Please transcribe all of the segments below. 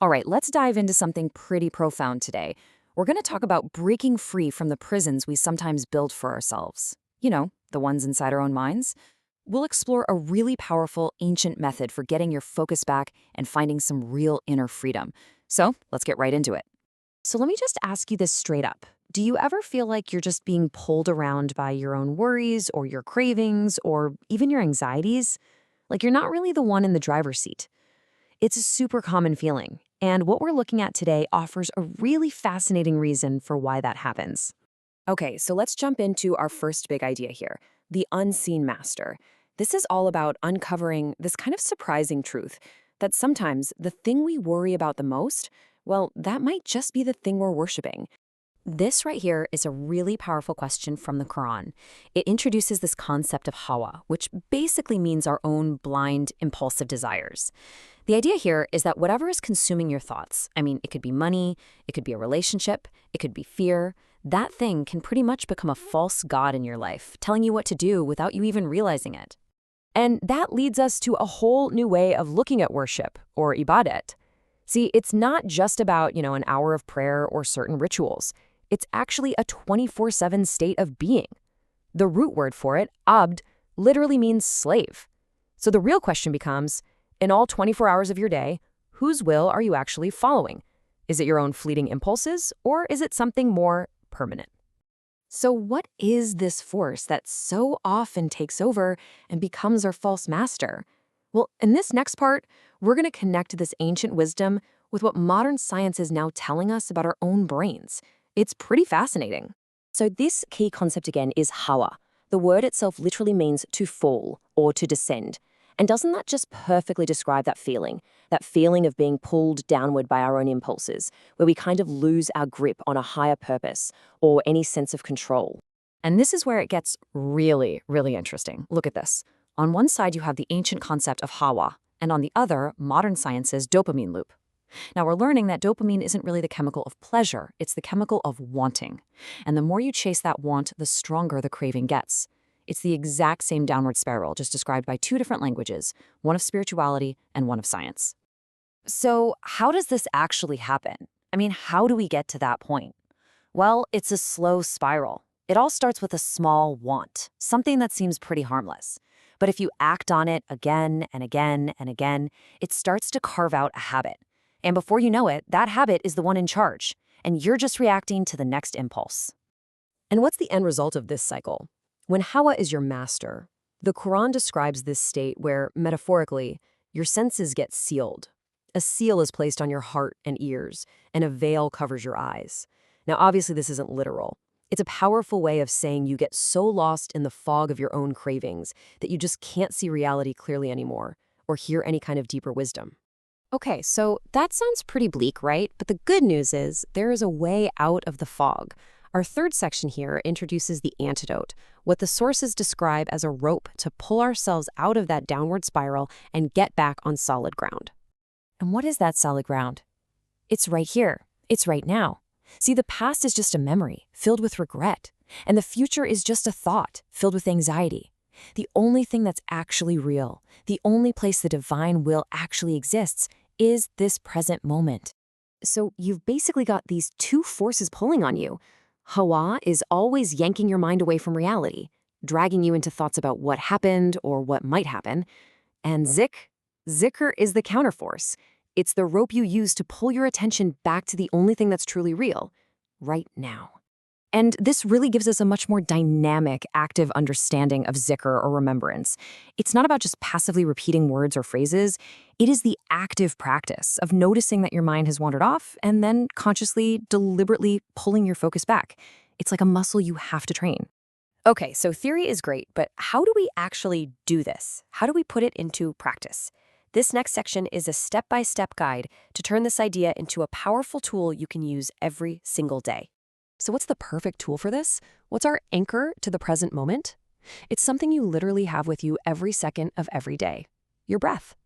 All right, let's dive into something pretty profound today. We're going to talk about breaking free from the prisons we sometimes build for ourselves. The ones inside our own minds. We'll explore a really powerful ancient method for getting your focus back and finding some real inner freedom. So let's get right into it. So let me just ask you this straight up. Do you ever feel like you're just being pulled around by your own worries or your cravings or even your anxieties? Like you're not really the one in the driver's seat. It's a super common feeling, and what we're looking at today offers a really fascinating reason for why that happens. Okay, so let's jump into our first big idea here, the unseen master. This is all about uncovering this kind of surprising truth that sometimes the thing we worry about the most, well, that might just be the thing we're worshiping. This right here is a really powerful question from the Quran. It introduces this concept of hawa, which basically means our own blind, impulsive desires. The idea here is that whatever is consuming your thoughts, it could be money, it could be a relationship, it could be fear, that thing can pretty much become a false god in your life, telling you what to do without you even realizing it. And that leads us to a whole new way of looking at worship, or ibadat. See, it's not just about, an hour of prayer or certain rituals. It's actually a 24/7 state of being. The root word for it, abd, literally means slave. So the real question becomes, in all 24 hours of your day, whose will are you actually following? Is it your own fleeting impulses, or is it something more permanent? So what is this force that so often takes over and becomes our false master? Well, in this next part, we're going to connect this ancient wisdom with what modern science is now telling us about our own brains. It's pretty fascinating. So this key concept again is hawa. The word itself literally means to fall or to descend. And doesn't that just perfectly describe that feeling? That feeling of being pulled downward by our own impulses, where we kind of lose our grip on a higher purpose or any sense of control. And this is where it gets really, really interesting. Look at this. On one side, you have the ancient concept of hawa, and on the other, modern science's dopamine loop. Now, we're learning that dopamine isn't really the chemical of pleasure, it's the chemical of wanting. And the more you chase that want, the stronger the craving gets. It's the exact same downward spiral, just described by two different languages, one of spirituality and one of science. So, how does this actually happen? How do we get to that point? Well, it's a slow spiral. It all starts with a small want, something that seems pretty harmless. But if you act on it again and again and again, it starts to carve out a habit. And before you know it, that habit is the one in charge, and you're just reacting to the next impulse. And what's the end result of this cycle? When hawa is your master, the Quran describes this state where, metaphorically, your senses get sealed. A seal is placed on your heart and ears, and a veil covers your eyes. Now, obviously, this isn't literal. It's a powerful way of saying you get so lost in the fog of your own cravings that you just can't see reality clearly anymore, or hear any kind of deeper wisdom. Okay, so that sounds pretty bleak, right? But the good news is there is a way out of the fog. Our third section here introduces the antidote, what the sources describe as a rope to pull ourselves out of that downward spiral and get back on solid ground. And what is that solid ground? It's right here. It's right now. See, the past is just a memory filled with regret, and the future is just a thought filled with anxiety. The only thing that's actually real, the only place the divine will actually exists, is this present moment. So you've basically got these two forces pulling on you. Hawa is always yanking your mind away from reality, dragging you into thoughts about what happened or what might happen. And zikr is the counterforce. It's the rope you use to pull your attention back to the only thing that's truly real, right now. And this really gives us a much more dynamic, active understanding of zikr or remembrance. It's not about just passively repeating words or phrases. It is the active practice of noticing that your mind has wandered off and then consciously, deliberately pulling your focus back. It's like a muscle you have to train. Okay, so theory is great, but how do we actually do this? How do we put it into practice? This next section is a step-by-step guide to turn this idea into a powerful tool you can use every single day. So what's the perfect tool for this? What's our anchor to the present moment? It's something you literally have with you every second of every day. Your breath.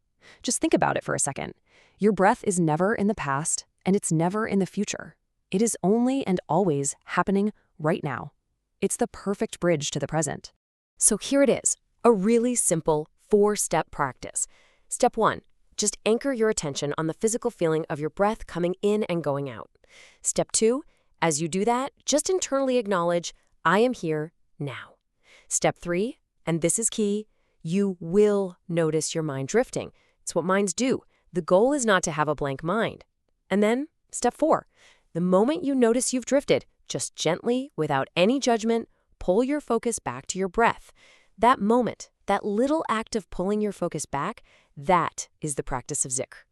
Just think about it for a second. Your breath is never in the past, and it's never in the future. It is only and always happening right now. It's the perfect bridge to the present. So here it is, a really simple 4-step practice. Step 1, Just anchor your attention on the physical feeling of your breath coming in and going out. Step 2, as you do that, just internally acknowledge, I am here now. Step 3, and this is key, you will notice your mind drifting. It's what minds do. The goal is not to have a blank mind. And then, step 4, the moment you notice you've drifted, just gently, without any judgment, pull your focus back to your breath. That moment, that little act of pulling your focus back, that is the practice of zikr.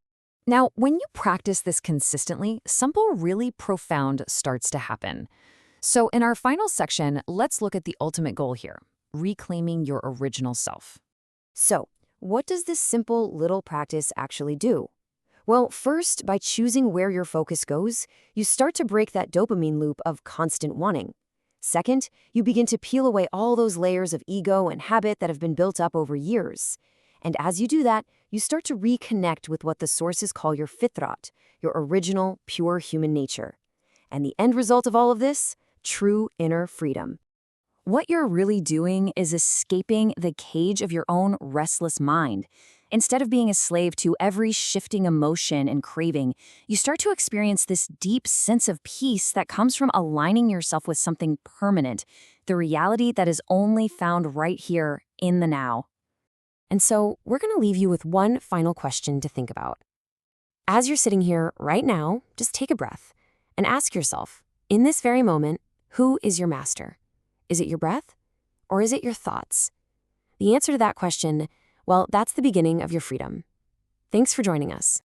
Now, when you practice this consistently, something really profound starts to happen. So in our final section, let's look at the ultimate goal here, reclaiming your original self. So, what does this simple little practice actually do? Well, first, by choosing where your focus goes, you start to break that dopamine loop of constant wanting. Second, you begin to peel away all those layers of ego and habit that have been built up over years. And as you do that, you start to reconnect with what the sources call your fitrat, your original, pure human nature. And the end result of all of this? True inner freedom. What you're really doing is escaping the cage of your own restless mind. Instead of being a slave to every shifting emotion and craving, you start to experience this deep sense of peace that comes from aligning yourself with something permanent, the reality that is only found right here in the now. And so, we're going to leave you with one final question to think about. As you're sitting here right now, just take a breath and ask yourself, in this very moment, who is your master? Is it your breath? Or is it your thoughts? The answer to that question, well, that's the beginning of your freedom. Thanks for joining us.